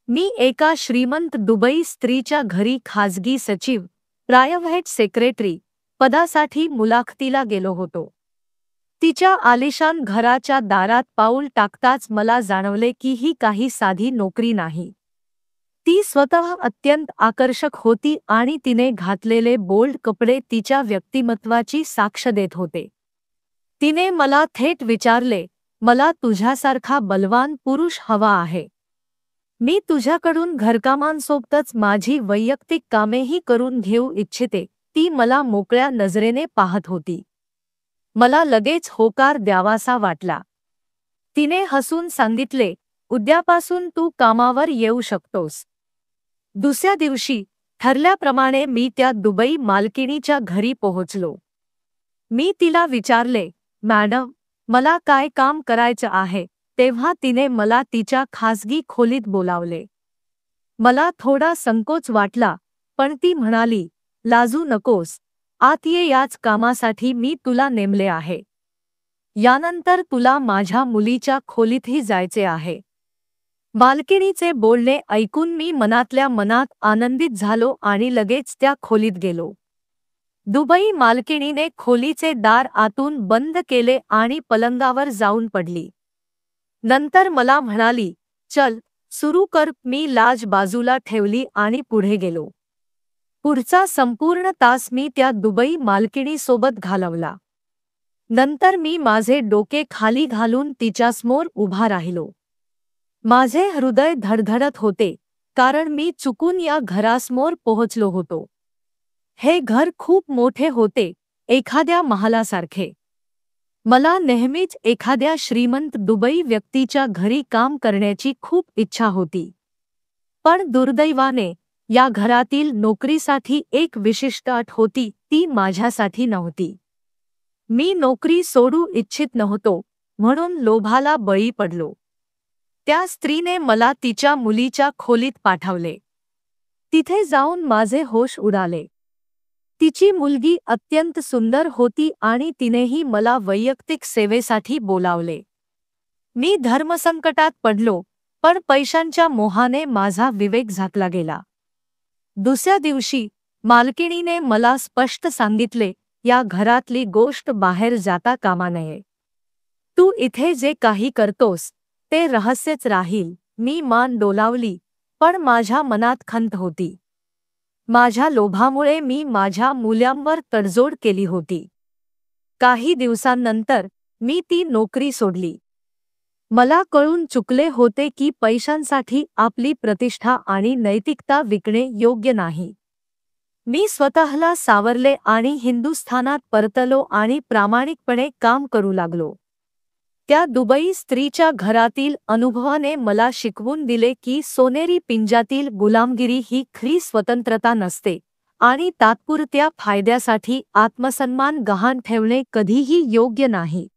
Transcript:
मी एका श्रीमंत दुबई स्त्रीच्या घरी खाजगी सचिव प्रायव्हेट सेक्रेटरी पदासाठी मुलाखतीला गेलो होतो. तिच्या आलिशान घराच्या दारात पाऊल टाकताच मला जाणवले की ही काही साधी नोकरी नाही. ती स्वतः अत्यंत आकर्षक होती आणि तिने घातलेले बोल्ड कपडे तिच्या व्यक्तिमत्वाची साक्ष देत होते. तिने मला थेट विचारले, "मला तुझ्यासारखा बलवान पुरुष हवा आहे. मी तुझ्याकडून घरकामांसोबतच माझी वैयक्तिक कामेही करून घेऊ इच्छिते." ती मला मोकळ्या नजरेने पाहत होती. मला लगेच होकार द्यावासा वाटला. तिने हसून सांगितले, "उद्यापासून तू कामावर येऊ शकतोस." दुसऱ्या दिवशी ठरल्याप्रमाणे मी त्या दुबई मालकिणीच्या घरी पोहोचलो. मी तिला विचारले, "मॅडम, मला काय काम करायचं आहे?" तेव्हा तिने मला तिच्या खासगी खोलीत बोलावले. मला थोडा संकोच वाटला, पण ती म्हणाली, "लाजू नकोस, आत ये, याच कामासाठी मी तुला नेमले आहे. यानंतर तुला माझ्या मुलीच्या खोलीतही जायचे आहे." मालकिणीचे बोलणे ऐकून मी मनातल्या मनात आनंदित झालो आणि लगेच त्या खोलीत गेलो. दुबई मालकिणीने खोलीचे दार आतून बंद केले आणि पलंगावर जाऊन पडली. नंतर मला म्हणाली, "चल, सुरू कर." मी लाज बाजूला ठेवली आणि पुढे गेलो. पुढचा संपूर्ण तास मी त्या दुबई मालकिणीसोबत घालवला. नंतर मी माझे डोके खाली घालून तिच्यासमोर उभा राहिलो. माझे हृदय धडधडत होते, कारण मी चुकून या घरासमोर पोहोचलो होतो. हे घर खूप मोठे होते, एखाद्या महालासारखे. मला नेहमीच एखाद्या श्रीमंत दुबई व्यक्तीच्या घरी काम करण्याची खूप इच्छा होती. पण दुर्दैवाने, या घरातील नोकरीसाठी एक विशिष्ट अट होती, ती माझ्यासाठी नव्हती. मी नोकरी सोडू इच्छित नव्हतो, म्हणून लोभाला बळी पडलो. त्या स्त्रीने मला तिच्या मुलीच्या खोलीत पाठवले. तिथे जाऊन माझे होश उडाले. तिची मुलगी अत्यंत सुंदर होती आणि तिनेही मला वैयक्तिक सेवेसाठी बोलावले. मी धर्मसंकटात पडलो, पण पैशांच्या मोहाने माझा विवेक झाकला गेला. दुसऱ्या दिवशी मालकिणीने मला स्पष्ट सांगितले, "या घरातली गोष्ट बाहेर जाता कामा नये. तू इथे जे काही करतोस ते रहस्यच राहील." मी मान डोलावली, पण माझ्या मनात खंत होती. माझ्या लोभामुळे मी माझ्या मूल्यांवर तडजोड केली होती. काही दिवसांनंतर मी ती नोकरी सोडली. मला कळून चुकले होते की पैशांसाठी आपली प्रतिष्ठा आणि नैतिकता विकणे योग्य नाही. मी स्वतःला सावरले आणि हिंदुस्थानात परतलो आणि प्रामाणिकपणे काम करू लागलो. त्या दुबई स्त्रीच्या घरातील अनुभवाने मला शिकवून दिले की सोनेरी पिंजातील गुलामगिरी ही खरी स्वतंत्रता नसते आणि तात्पुरत्या फायद्यासाठी आत्मसन्मान गहाण ठेवणे कधीही योग्य नाही.